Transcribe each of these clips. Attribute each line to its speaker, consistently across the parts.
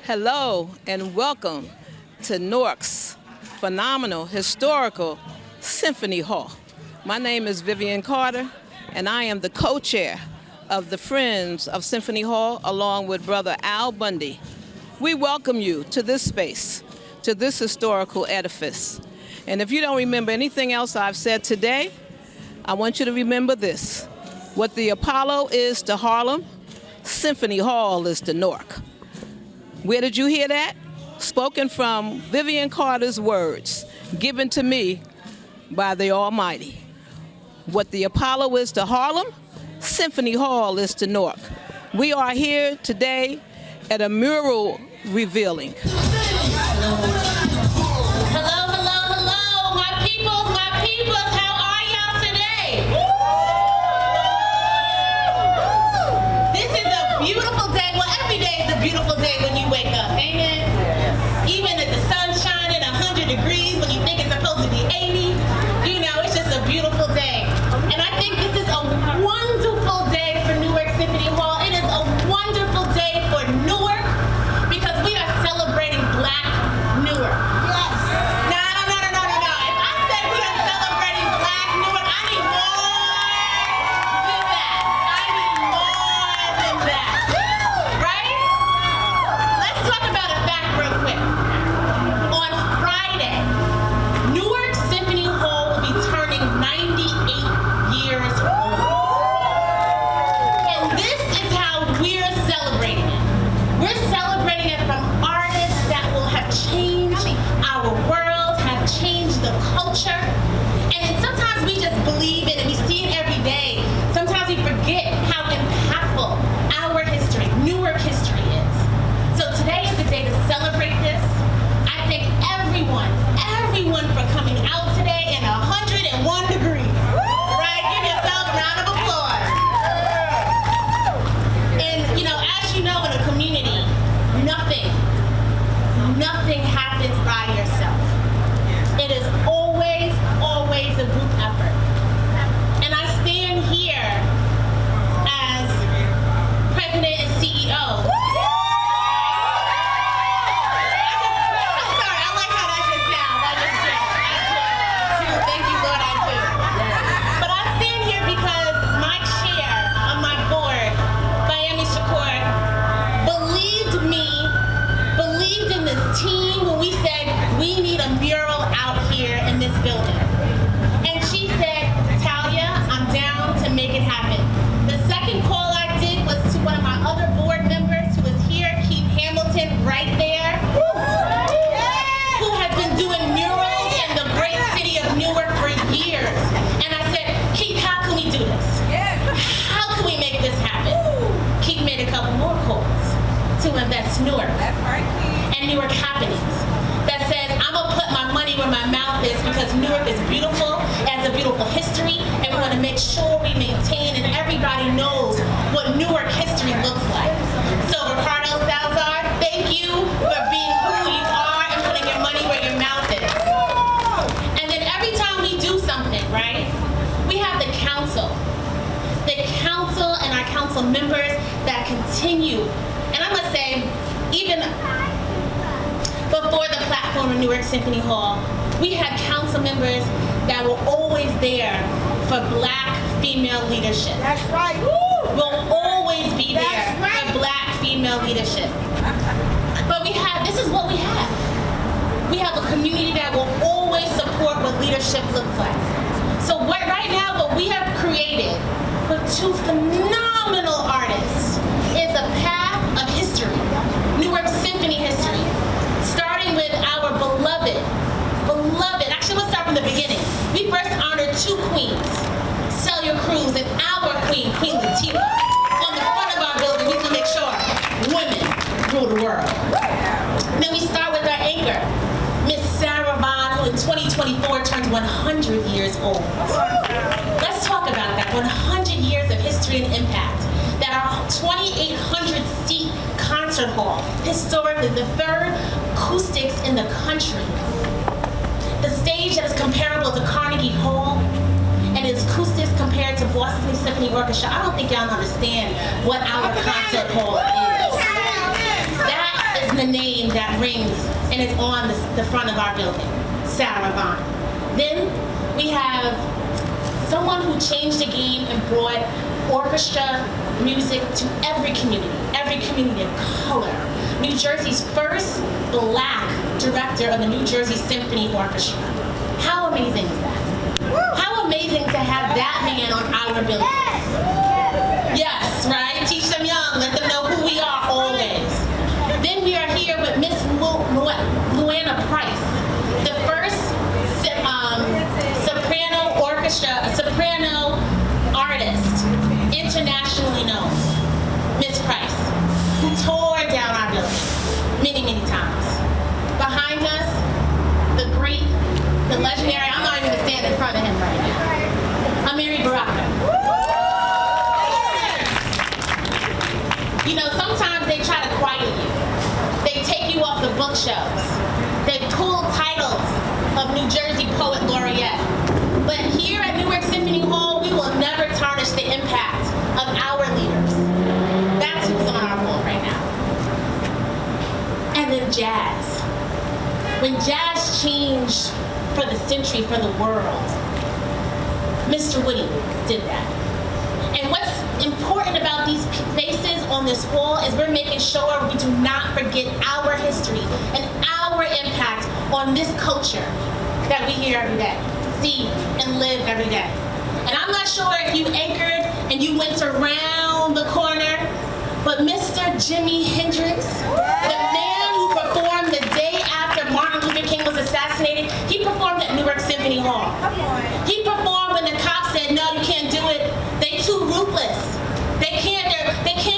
Speaker 1: Hello and welcome to Newark's phenomenal historical Symphony Hall. My name is Vivian Carter and I am the co-chair of the Friends of Symphony Hall along with Brother Al Bundy. We welcome you to this space, to this historical edifice. And if you don't remember anything else I've said today, I want you to remember this. What the Apollo is to Harlem, Symphony Hall is to Newark. Where did you hear that? Spoken from Vivian Carter's words, given to me by the Almighty. What the Apollo is to Harlem, Symphony Hall is to Newark. We are here today at a mural revealing.
Speaker 2: Hello, my peoples, how are y'all today? This is a beautiful day. Well, every day is a beautiful day when you wake up, amen? Even if the sun's shining 100 degrees when you think it's supposed to be 80, you know, it's just a beautiful day. And I think this is a wonderful day for Newark Symphony Hall. It is a wonderful day for Newark because we are celebrating Black Newark. Yes. No. If I said we are celebrating Black Newark, I need more than that. Right? Let's talk about a fact real quick. On Friday, Newark Symphony Hall will be turning 98 years old. And this is how we're celebrating it. We're celebrating it from artists that will have changed our world, have changed the culture. And sometimes we just believe it and we see it every day. Sometimes we forget how impactful our history, Newark history is. So today is the day to celebrate this. I thank everyone for coming out today in 101 degrees. Right? Give yourself a round of applause. And you know, as you know, in a community, nothing happens by yourself. It is always a group effort. And I stand here as President and CEO. I'm sorry, I like how that just sounds. I do. Thank you, Lord, I do. But I stand here because my chair of my board, Miami Shakur, believed in this team when we said we need a mural out here in this building. And she said, Talia, I'm down to make it happen. The second call I did was to one of my other board members who is here, Keith Hamilton, right there, who has been doing murals in the great city of Newark for years. And I said, Keith, how can we do this? How can we make this happen? Keith made a couple more calls to Invest Newark.
Speaker 3: That's right,
Speaker 2: and Newark Happenings that says I'm gonna put my money where my mouth is because Newark is beautiful, it has a beautiful history, and we want to make sure we maintain and everybody knows what Newark history looks like. So Ricardo Salazar, thank you for being who you are and putting your money where your mouth is. And then every time we do something, right, we have the council and our council members that continue. And I must say, even before the platform of Newark Symphony Hall, we had council members that were always there for Black female leadership.
Speaker 3: That's right.
Speaker 2: Will always be there for Black female leadership. But this is what we have. We have a community that will always support what leadership looks like. So right now, what we have created with two phenomenal artists is a path of history, Newark Symphony history, starting with our beloved, actually let's start from the beginning. We first honored two queens, Celia Cruz and our queen, Queen Latifah. On the front of our building, we can make sure women rule the world. Then we start with our anchor, Miss Sarah Vaughn, who in 2024 turns 100 years old. Let's talk about that, 100 years of history and impact. That our 2,800 seat concert hall, historically the third acoustics in the country. The stage that is comparable to Carnegie Hall and its acoustics compared to Boston Symphony Orchestra. I don't think y'all understand what our concert hall is. That is the name that rings and is on the front of our building, Sarah Vaughn. Then we have someone who changed the game and brought orchestra music to every community of color. New Jersey's first Black director of the New Jersey Symphony Orchestra. How amazing is that? How amazing to have that man on our building. Yes, right? Teach them young, let them know who we are always. Then we are here with Miss Luana Price, the first soprano artist, internationally known, Miss Price, who tore down our building many times. Behind us, the legendary, I'm not even gonna stand in front of him right now, Amiri Baraka. You know, sometimes they try to quiet you. They take you off the bookshelves. They pull titles of New Jersey Poet Laureate. But here at Newark Symphony Hall, we will never tarnish the impact of our leaders. That's who's on our wall right now. And then jazz. When jazz changed for the century, for the world, Mr. Woody did that. And what's important about these faces on this wall is we're making sure we do not forget our history and our impact on this culture that we hear every day, see and live every day. And I'm not sure if you anchored and you went around the corner, but Mr. Jimi Hendrix, the man who performed the day after Martin Luther King was assassinated, he performed at Newark Symphony Hall. He performed when the cops said, no, you can't do it. They too ruthless. They can't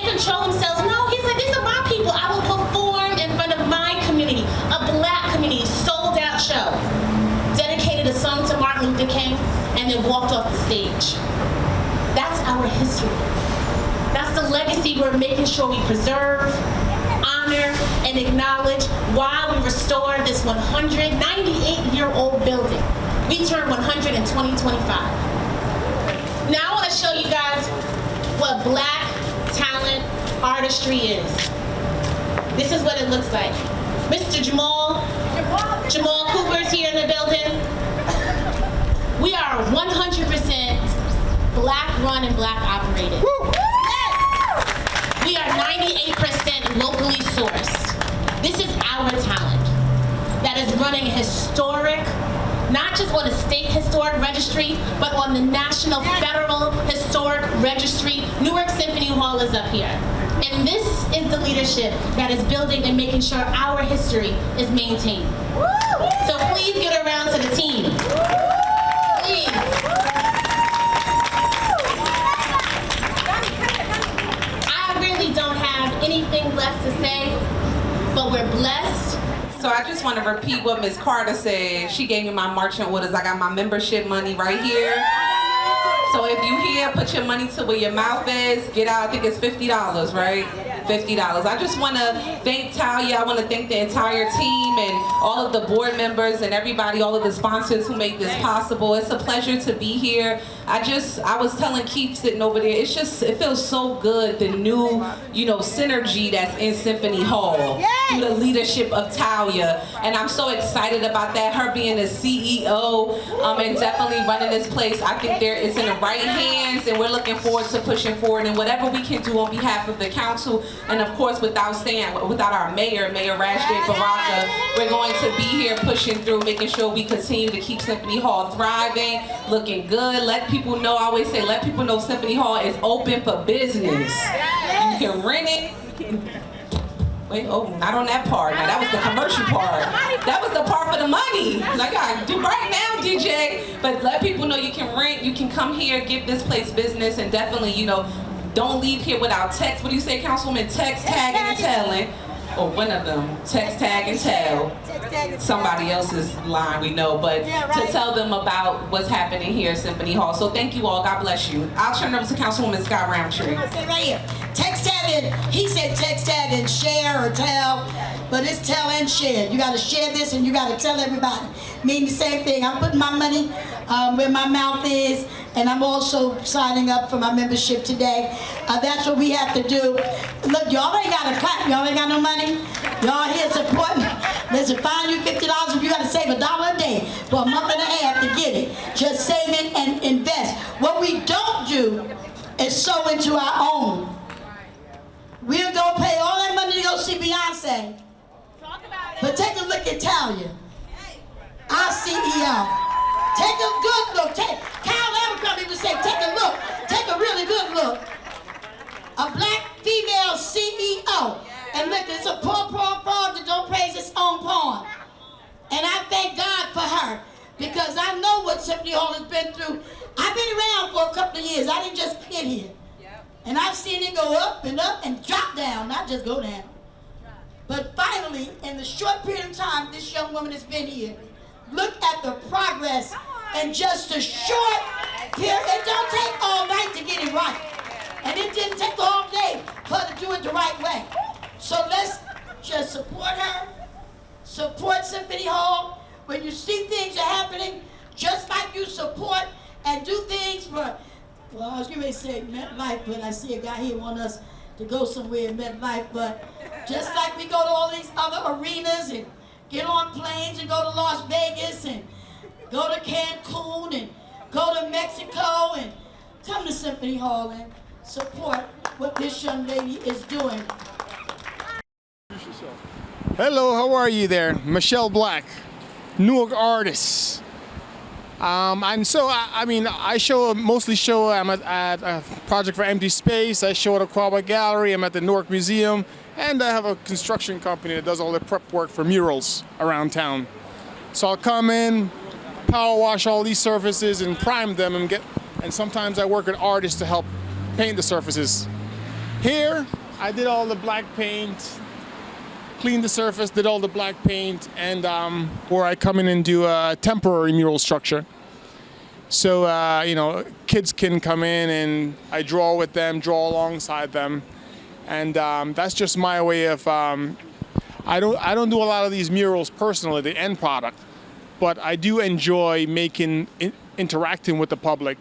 Speaker 2: control themselves. No, he said, these are my people. I will perform in front of my community, a Black community, sold out show. Dedicated a song to Martin Luther King and then walked off the stage. That's our history. That's the legacy we're making sure we preserve, honor, and acknowledge while we restore this 198-year-old building. We turn 100 in 2025. Now I want to show you guys what Black talent artistry is. This is what it looks like. Mr. Jamal Cooper's here in the building. We are 100% Black run and Black operated. We are 98% locally sourced. This is our talent that is running historic, not just on the state historic registry, but on the national federal historic registry. Newark Symphony Hall is up here. And this is the leadership that is building and making sure our history is maintained. So please give a round to the team. Please. I really don't have anything left to say, but we're blessed.
Speaker 3: So I just want to repeat what Ms. Carter said. She gave me my marching orders. I got my membership money right here. So if you here, put your money to where your mouth is. Get out, I think it's $50, right? $50. I just want to thank Talia. I want to thank the entire team and all of the board members and everybody, all of the sponsors who make this possible. It's a pleasure to be here. I was telling Keith sitting over there, it feels so good, the new, synergy that's in Symphony Hall through the leadership of Talia. And I'm so excited about that, her being the CEO and definitely running this place. I think it's in the right hands, and we're looking forward to pushing forward and whatever we can do on behalf of the council. And of course, without our mayor, Rajdeep Baraka, we're going to be here pushing through, making sure we continue to keep Symphony Hall thriving, looking good. Let people know, I always say, let people know Symphony Hall is open for business. You can rent it. Wait, not on that part. Now, that was the commercial part. That was the part for the money. Like I do right now, DJ. But let people know you can rent, you can come here, give this place business, and definitely, don't leave here without text. What do you say, Councilwoman? Text, tag, and telling. Or one of them. Text, tag, and tell. Somebody else's line, we know. But to tell them about what's happening here at Symphony Hall. So thank you all. God bless you. I'll turn it over to Councilwoman Scott Roundtree.
Speaker 4: Right here. Text, tag, and he said text, tag, and share or tell. But it's tell and share. You got to share this and you got to tell everybody. Mean the same thing. I'm putting my money where my mouth is. And I'm also signing up for my membership today. That's what we have to do. Look, y'all ain't got a cut. Y'all ain't got no money. Y'all here supporting. Listen, find you $50 if you got to save $1 a day for a month and a half to get it. Just save it and invest. What we don't do is sow into our own. We'll go pay all that money to go see Beyonce. But take a look at Talia, our CEO. Take a good look. Kyle Abercrombie would say, take a look. Take a really good look. A black female CEO. And look, it's a poor frog that don't praise its own pawn. And I thank God for her, because I know what Symphony Hall has been through. I've been around for a couple of years. I didn't just get here. And I've seen it go up and drop down, not just go down. But finally, in the short period of time this young woman has been here, look at the progress in just a short period. It don't take all night to get it right. And it didn't take all day for her to do it the right way. So let's just support her, support Symphony Hall. When you see things are happening, just like you support and do things for, well, I was going to say MetLife, but I see a guy here want us to go somewhere in MetLife, but just like we go to all these other arenas and get on planes and go to Las Vegas and go to Cancun and go to Mexico, and come to Symphony Hall and support what this young lady is doing.
Speaker 5: Hello, how are you there? Michelle Black, Newark artist. I mostly show. I'm at a project for Empty Space. I show at Aquaba Gallery. I'm at the Newark Museum, and I have a construction company that does all the prep work for murals around town. So I'll come in, power wash all these surfaces and prime them, and sometimes I work with artists to help paint the surfaces. Here, I did all the black paint, cleaned the surface, did all the black paint, and where I come in and do a temporary mural structure. So, kids can come in and I draw with them, draw alongside them. And that's just my way of, I don't do a lot of these murals personally, the end product, but I do enjoy interacting with the public